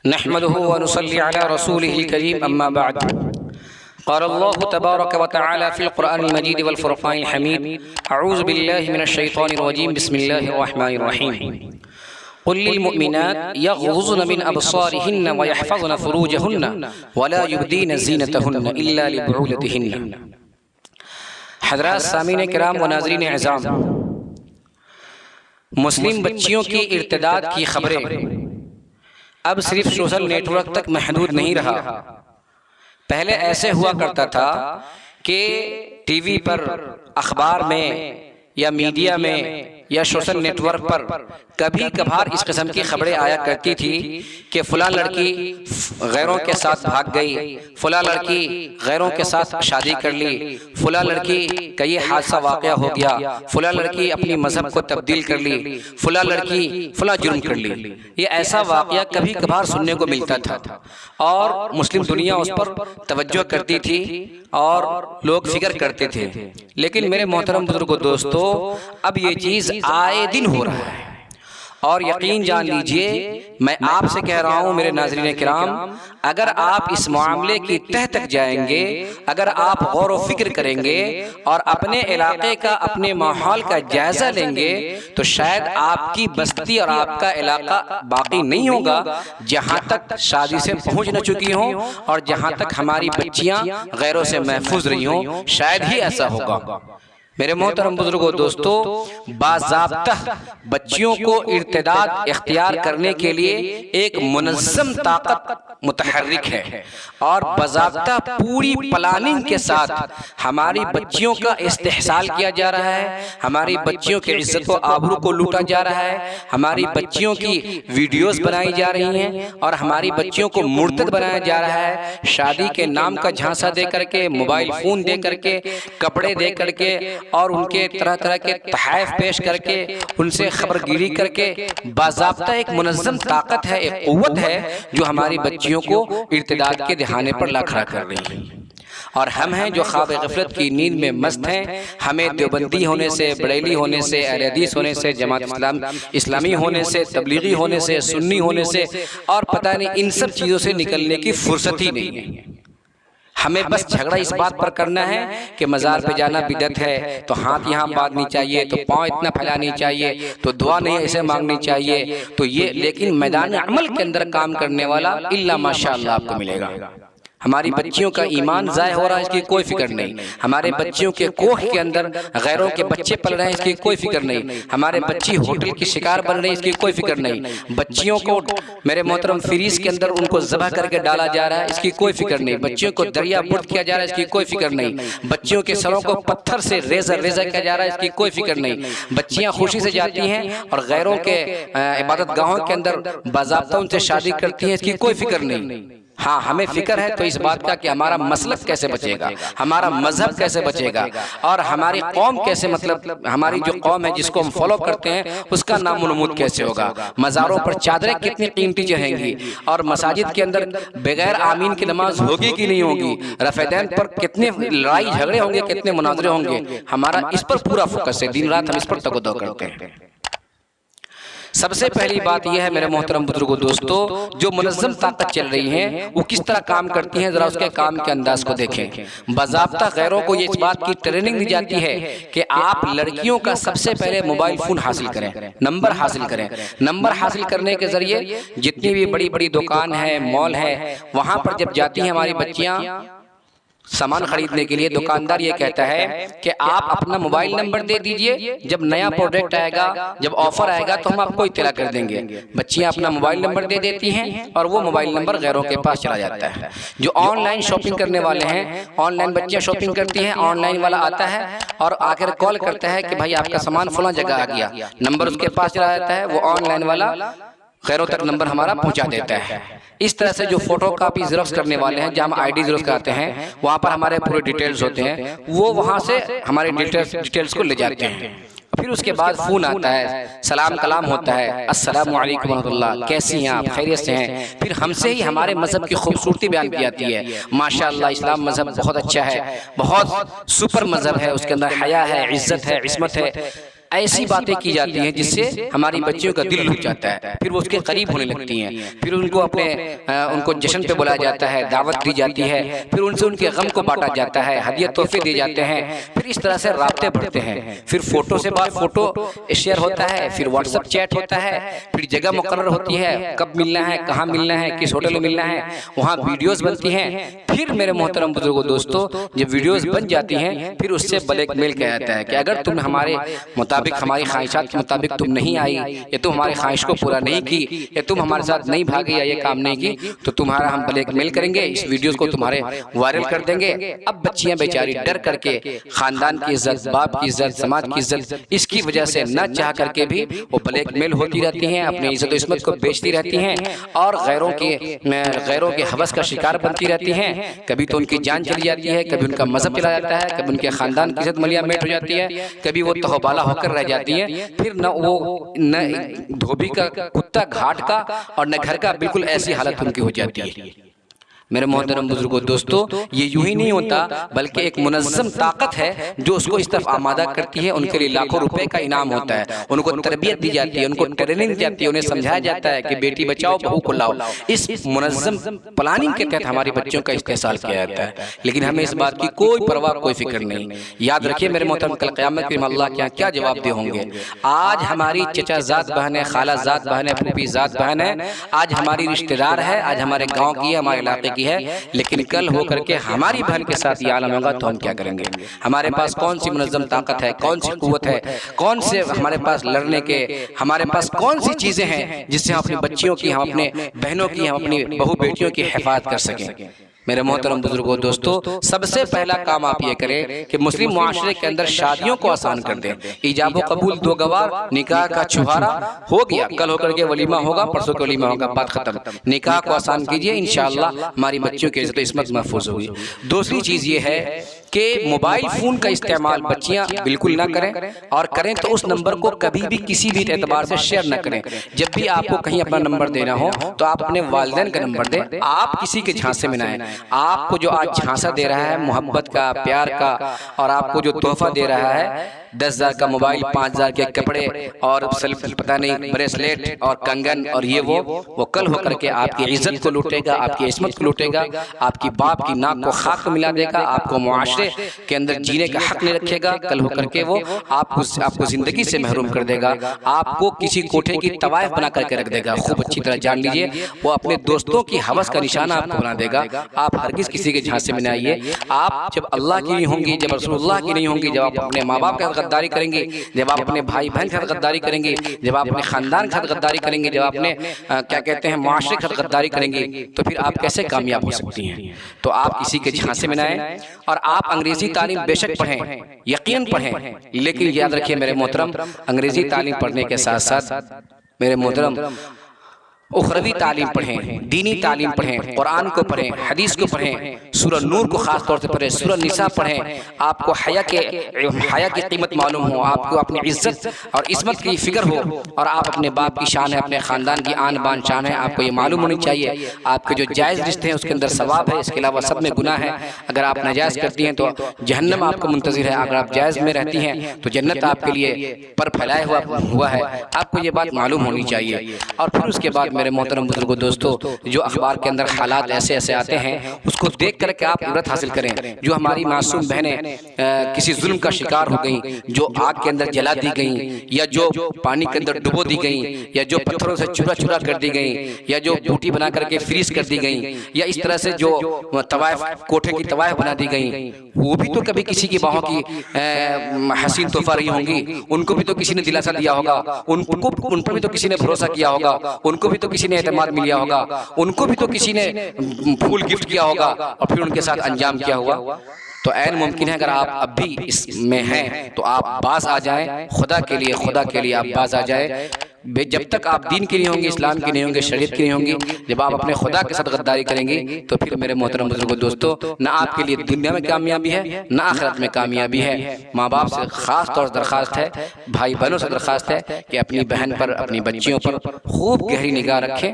نحمده ونصلي على رسوله الكريم أما بعد. قال الله تبارك وتعالى في القرآن المجيد والفرقان الحميد: أعوذ بالله من الشيطان الرجيم. بسم الله الرحمن الرحيم. قل للمؤمنات يغضضن من أبصارهن ويحفظن فروجهن ولا يبدين زينتهن إلا لبعولتهن. حضرات سامعین کرام و ناظرین اعظام، مسلم بچیوں کی ارتداد کی خبریں اب صرف سوشل نیٹ ورک تک محدود نہیں رہا. پہلے ایسے ہوا کرتا تھا کہ ٹی وی پر، اخبار میں یا میڈیا میں یا سوشل نیٹ ورک پر کبھی کبھار اس قسم کی خبریں آیا کرتی تھی کہ فلاں لڑکی غیروں کے ساتھ بھاگ گئی، فلاں لڑکی غیروں کے ساتھ شادی کر لی، فلاں لڑکی کا یہ حادثہ واقعہ ہو گیا، فلاں لڑکی اپنی مذہب کو تبدیل کر لی، فلاں لڑکی فلاں جرم کر لی. یہ ایسا واقعہ کبھی کبھار سننے کو ملتا تھا اور مسلم دنیا اس پر توجہ کرتی تھی اور لوگ فکر کرتے تھے. لیکن میرے محترم بزرگوں، دوستو، اب یہ چیز آئے دن ہو رہا ہے اور یقین جان لیجئے، میں آپ سے کہہ رہا ہوں میرے ناظرین کرام، اگر آپ اس معاملے کی تہ تک جائیں گے، اگر آپ غور و فکر کریں گے اور اپنے علاقے کا، اپنے ماحول کا جائزہ لیں گے، تو شاید آپ کی بستی اور آپ کا علاقہ باقی نہیں ہوگا جہاں تک شادی سے پہنچ نہ چکی ہوں اور جہاں تک ہماری بچیاں غیروں سے محفوظ رہی ہوں. شاید ہی ایسا ہوگا. میرے محترم بزرگوں، دوستو، باضابطہ بچیوں کو ارتداد اختیار کرنے کے لیے ایک منظم طاقت متحرک ہے اور باضابطہ پوری پلاننگ کے ساتھ ہماری بچیوں کا استحصال کیا جا رہا ہے، ہماری بچیوں کی عزت و آبرو کو لوٹا جا رہا ہے، ہماری بچیوں کی ویڈیوز بنائی جا رہی ہیں اور ہماری بچیوں کو مرتد بنایا جا رہا ہے. شادی کے نام کا جھانسا دے کر کے، موبائل فون دے کر کے، کپڑے دے کر کے اور ان کے طرح طرح کے تحائف پیش کر کے، ان سے خبر گیری کر کے، باضابطہ ایک منظم طاقت ہے، ایک قوت ہے جو ہماری بچیوں کو ارتداد کے دہانے پر لا کھڑا کر رہی ہے. اور ہم ہیں جو خواب غفلت کی نیند میں مست ہیں. ہمیں دیوبندی ہونے سے، بریلی ہونے سے، اہل حدیث ہونے سے، جماعت اسلامی ہونے سے، تبلیغی ہونے سے، سنی ہونے سے اور پتہ نہیں ان سب چیزوں سے نکلنے کی فرصت ہی نہیں ہے. ہمیں بس جھگڑا اس بات پر کرنا ہے کہ مزار پہ جانا بدعت ہے تو ہاتھ یہاں باندھنی چاہیے، تو پاؤں اتنا پھیلانی چاہیے، تو دعا نہیں ایسے مانگنی چاہیے، تو یہ. لیکن میدان عمل کے اندر کام کرنے والا الا ماشاءاللہ آپ کو ملے گا. ہماری بچیوں کا ایمان ضائع ہو رہا ہے، اس کی کوئی فکر نہیں. ہمارے بچیوں کے کوکھ کے اندر غیروں کے بچے پل رہے ہیں، اس کی کوئی فکر نہیں. ہمارے بچی ہوٹل کی شکار بن رہی ہے، اس کی کوئی فکر نہیں. بچیوں کو میرے محترم فریز کے اندر ان کو ذبح کر کے ڈالا جا رہا ہے، اس کی کوئی فکر نہیں. بچیوں کو دریا برد کیا جا رہا ہے، اس کی کوئی فکر نہیں. بچیوں کے سروں کو پتھر سے ریزہ کیا جا رہا ہے، اس کی کوئی فکر نہیں. بچیاں خوشی سے جاتی ہیں اور غیروں کے عبادت گاہوں کے اندر باضابطہ ان سے شادی کرتی ہیں، اس کی کوئی فکر نہیں. ہاں، ہمیں فکر ہے تو اس بات کا کہ ہمارا مسلک کیسے بچے گا، ہمارا مذہب کیسے بچے گا اور ہماری قوم کیسے، مطلب ہماری جو قوم ہے جس کو ہم فالو کرتے ہیں اس کا نام و نمود کیسے ہوگا. مزاروں پر چادریں کتنی قیمتی رہیں گی اور مساجد کے اندر بغیر آمین کی نماز ہوگی کہ نہیں ہوگی. رفع دین پر کتنے لڑائی جھگڑے ہوں گے، کتنے مناظرے ہوں گے. ہمارا اس پر پورا فوکس ہے، دن رات ہم اس پر تگ و دو کرتے ہیں. سب سے پہلی بات یہ ہے میرے محترم بزرگوں، دوستو، جو منظم طاقت چل رہی ہیں وہ کس طرح کام کرتی ہیں، ذرا اس کے کام کے انداز کو دیکھیں. باضابطہ غیروں کو یہ اس بات کی ٹریننگ دی جاتی ہے کہ آپ لڑکیوں کا سب سے پہلے موبائل فون حاصل کریں، نمبر حاصل کریں. نمبر حاصل کرنے کے ذریعے جتنی بھی بڑی بڑی دکان ہے، مال ہے، وہاں پر جب جاتی ہیں ہماری بچیاں سامان خریدنے کے لیے، دکاندار یہ کہتا ہے کہ آپ اپنا موبائل نمبر دے دیجئے، جب نیا پروڈکٹ آئے گا، جب آفر آئے گا تو ہم آپ کو اطلاع کر دیں گے. بچیاں اپنا موبائل نمبر دے دیتی ہیں اور وہ موبائل نمبر غیروں کے پاس چلا جاتا ہے. جو آن لائن شاپنگ کرنے والے ہیں، آن لائن بچیاں شاپنگ کرتی ہیں، آن لائن والا آتا ہے اور آ کر کال کرتا ہے کہ بھائی آپ کا سامان فلاں جگہ آ گیا. نمبر اس کے پاس چلا جاتا ہے، وہ آن لائن والا غیروں تک نمبر ہمارا پہنچا دیتا ہے. اس طرح سے جو فوٹو کاپی زیروکس کرنے والے ہیں، جہاں ہم آئی ڈی زیروکس کراتے ہیں، وہاں پر ہمارے پورے ڈیٹیلز ہوتے ہیں، وہ وہاں سے ہمارے ڈیٹیلز کو لے جاتے ہیں. پھر اس کے بعد فون آتا ہے، سلام کلام ہوتا ہے، السلام علیکم ورحمۃ اللہ، کیسی ہیں آپ، خیریت سے ہیں. پھر ہم سے ہی ہمارے مذہب کی خوبصورتی بیان کی جاتی ہے. ماشاءاللہ اسلام مذہب بہت اچھا ہے، بہت سپر مذہب ہے، اس کے اندر حیا ہے، عزت ہے، عصمت ہے. ایسی باتیں کی جاتی ہیں جس سے ہماری بچیوں کا دل لٹ جاتا ہے، پھر وہ اس کے قریب ہونے لگتی ہیں، پھر ان کو جشن پہ بلایا جاتا ہے، دعوت دی جاتی ہے، پھر ان سے ان کے غم کو بانٹا جاتا ہے، ہدیہ تحفے دیے جاتے ہیں، پھر اس طرح سے رابطے بڑھتے ہیں، پھر فوٹو سے بعد فوٹو شیئر ہوتا ہے، پھر واٹس ایپ چیٹ ہوتا ہے، پھر جگہ مقرر ہوتی ہے کب ملنا ہے، کہاں ملنا ہے، کس ہوٹل میں ملنا ہے، وہاں ویڈیوز بنتی ہیں، پھر میرے محترم بزرگوں دوستو جب ویڈیوز بن جاتی ہیں پھر اس سے بلیک میل کیا جاتا ہے کہ اگر تم ہمارے مطابق، ہماری خواہشات کے مطابق تم نہیں آئی، یا تم ہماری خواہش کو پورا نہیں کی، یا تم ہمارے ساتھ نہیں بھاگی، یا یہ کام نہیں کی، تو تمہارا ہم بلیک میل کریں گے، اس ویڈیوز کو تمہارے وائرل کر دیں گے۔ اب بچیاں بیچاری ڈر کر کے خاندان کی عزت، باپ کی عزت، سماج کی عزت، اس کی وجہ سے نہ چاہ کر کے بھی وہ بلیک میل ہوتی رہتی ہیں، اپنی عزت و عصمت کو بیچتی رہتی ہیں، اور غیروں کے ہوس کا شکار بنتی رہتی ہیں۔ کبھی تو ان کی جان چلی جاتی ہے، کبھی ان کا مذہب چلا جاتا ہے، کبھی ان کے خاندان کی عزت ملیا میٹ ہو جاتی ہے، کبھی وہ تہوبالا ہو کر رہ جاتی ہیں، پھر نہ دھوبی کا کتا گھاٹ کا اور نہ گھر کا، بالکل ایسی حالت ان کی ہو جاتی ہے۔ میرے محترم بزرگوں دوستو، یہ یوں ہی نہیں ہوتا، بلکہ ایک منظم طاقت ہے جو اس کو اس طرف آمادہ کرتی ہے، ان کے لیے لاکھوں روپے کا انعام ہوتا ہے، ان کو تربیت دی جاتی ہے، ان کو ٹریننگ دی جاتی ہے، انہیں سمجھایا جاتا ہے کہ بیٹی بچاؤ بہو کو لاؤ۔ اس منظم پلاننگ کے تحت ہماری بچوں کا استحصال کیا جاتا ہے، لیکن ہمیں اس بات کی کوئی پرواہ، کوئی فکر نہیں۔ یاد رکھیے میرے محترم، کل قیامت کے دن اللہ کے یہاں کیا جواب دے ہوں گے۔ آج ہماری چچا زاد بہن ہے، خالہ زاد بہن ہے، پھوپھی زاد بہن ہے، آج ہماری رشتہ دار ہے، آج ہمارے گاؤں کی ہے، ہمارے علاقے کی ہے، لیکن کل ہو کر کے ہماری بہن کے ساتھ یہ عالم ہوگا تو ہم کیا کریں گے؟ ہمارے پاس کون سی منظم طاقت ہے، کون سی قوت ہے، کون سے ہمارے پاس لڑنے کے، ہمارے پاس کون سی چیزیں ہیں جس سے ہم اپنی بچیوں کی، ہم اپنے بہنوں کی، ہم اپنی بہو بیٹیوں کی حفاظت کر سکیں؟ میرے محترم بزرگوں دوستو، سب سے پہلا کام آپ یہ کریں کہ مسلم معاشرے کے اندر شادیوں کو آسان کر دیں۔ ایجاب و قبول، دو گواہ، نکاح کا چھہارا ہو گیا، کل ہو کر کے ولیمہ ہوگا، پرسوں کے ولیمہ ہوگا، بات ختم۔ نکاح کو آسان کیجئے، انشاءاللہ ہماری بچیوں کی عزت و عصمت محفوظ ہوگی۔ دوسری چیز یہ ہے کہ موبائل فون کا استعمال بچیاں بالکل نہ کریں، اور کریں تو اس نمبر کو کبھی بھی کسی بھی اعتبار سے شیئر نہ کریں۔ جب بھی آپ کو کہیں اپنا نمبر دینا ہو تو آپ اپنے والدین کا نمبر دیں، آپ کسی کے جھانسے میں نہ آئیں۔ آپ کو جو آج جھانسا دے رہا ہے محبت کا، پیار کا، اور آپ کو جو تحفہ دے رہا ہے 10,000 کا موبائل، 5,000 کے کپڑے، اور پتہ نہیں بریسلیٹ اور کنگن اور یہ وہ کل ہو کر کے آپ کی عزت کو لوٹے گا، آپ کی عصمت کو لوٹے گا، آپ کی باپ کی ناک کو خاک کو ملا دے گا، آپ کو معاشرے کے اندر جینے کا حق نہیں رکھے گا، کل ہو کر کے وہ آپ کو زندگی سے محروم کر دے گا، آپ کو کسی کوٹھے کی طوائف بنا کر کے رکھ دے گا۔ خوب اچھی طرح جان لیجئے، وہ اپنے دوستوں کی ہوس کا نشانہ آپ کو بنا دے گا۔ آپ ہرگز کسی کے جھانسے میں نہ آئیے۔ آپ جب اللہ کی نہیں ہوں گی، جب رسول اللہ کی نہیں ہوں گی، جب آپ اپنے ماں باپ کے ساتھ غداری کریں گے، جب آپ اپنے بھائی بہن کے ساتھ غداری کریں گے، جب آپ اپنے خاندان کے ساتھ غداری کریں گے، جب آپ اپنے کیا کہتے ہیں معاشرے کے ساتھ غداری کریں گے، تو پھر آپ کیسے کامیاب ہو سکتی ہیں؟ تو آپ کسی کے جھانسے میں نہ آئیں، اور آپ انگریزی تعلیم بے شک پڑھیں، یقین پڑھیں، لیکن یاد رکھیے میرے محترم، انگریزی تعلیم پڑھنے کے ساتھ ساتھ میرے محترم اخروی تعلیم پڑھیں، دینی تعلیم پڑھیں، قرآن کو پڑھیں، حدیث کو پڑھیں، سورہ نور کو خاص طور سے پڑھیں، سورہ نساء پڑھیں۔ آپ کو حیا کی قیمت معلوم ہو، آپ کو اپنی عزت اور عصمت کی فکر ہو، اور آپ اپنے باپ کی شان ہے، اپنے خاندان کی آن بان شان ہے، آپ کو یہ معلوم ہونی چاہیے۔ آپ کے جو جائز رشتے ہیں اس کے اندر ثواب ہے، اس کے علاوہ سب میں گناہ ہے۔ اگر آپ ناجائز کرتی ہیں تو جہنم آپ کو منتظر ہے، اگر آپ جائز میں رہتی ہیں تو جنت آپ کے لیے پر پھیلائے ہوا ہے۔ آپ کو یہ بات معلوم ہونی چاہیے۔ اور پھر اس کے بعد میرے محترم بزرگوں دوستو، جو اخبار کے اندر حالات ایسے آتے ہیں اس کو دیکھ کر کے آپ عبرت حاصل کریں۔ جو ہماری معصوم بہنیں کسی ظلم کا شکار ہو گئیں، جو آگ کے اندر جلا دی گئیں، یا جو پانی کے اندر ڈبو دی گئیں، یا جو پتھروں سے چورا کر دی گئیں، یا جو بوٹی بنا کر کے فریز کر دی گئیں، یا اس طرح سے جو طوائف، کوٹھے کی طوائف بنا دی گئیں، وہ بھی تو کبھی کسی کی باہوں کی حسین تحفہ رہی ہوں گی، ان کو بھی تو کسی نے دلاسا دیا ہوگا، ان پر بھی تو کسی نے بھروسہ کیا ہوگا، ان کو بھی تو کسی نے اعتماد ملیا ہوگا، ان کو بھی تو کسی نے پھول گفٹ کیا ہوگا، اور پھر ان کے ساتھ انجام کیا ہوا۔ تو عین ممکن ہے اگر آپ اب بھی اس میں ہیں تو آپ باز آ جائیں، خدا کے لیے آپ باز آ جائیں۔ جب تک آپ دین کے نہیں ہوں گے، اسلام کے نہیں ہوں گے، شریعت کے نہیں ہوں گے، جب آپ اپنے خدا کے ساتھ غداری کریں گے تو پھر میرے محترم بزرگوں دوستو، نہ آپ کے لیے دنیا میں کامیابی ہے، نہ آخرت میں کامیابی ہے۔ ماں باپ سے خاص طور سے درخواست ہے، بھائی بہنوں سے درخواست ہے کہ اپنی بہن پر، اپنی بچیوں پر خوب گہری نگاہ رکھیں۔